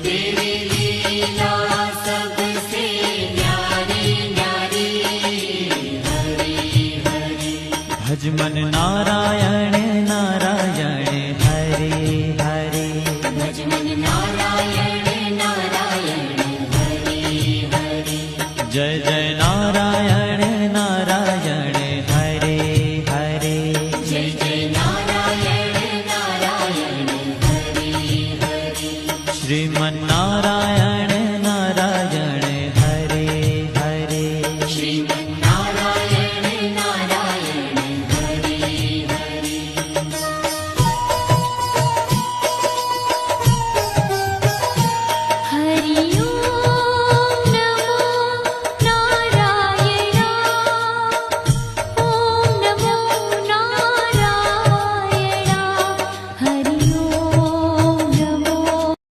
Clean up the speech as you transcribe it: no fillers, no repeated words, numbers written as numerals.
तेरी लीला सबसे न्यारी न्यारी, हरि हरि। भज मन नारायण नारायण हरे हरे, भज मन नारायण नारायण हरि हरि। जय जय नारायण नारायण हरे हरे, जय जय नारायण नारायण हरि हरि। श्रीमन्नारायण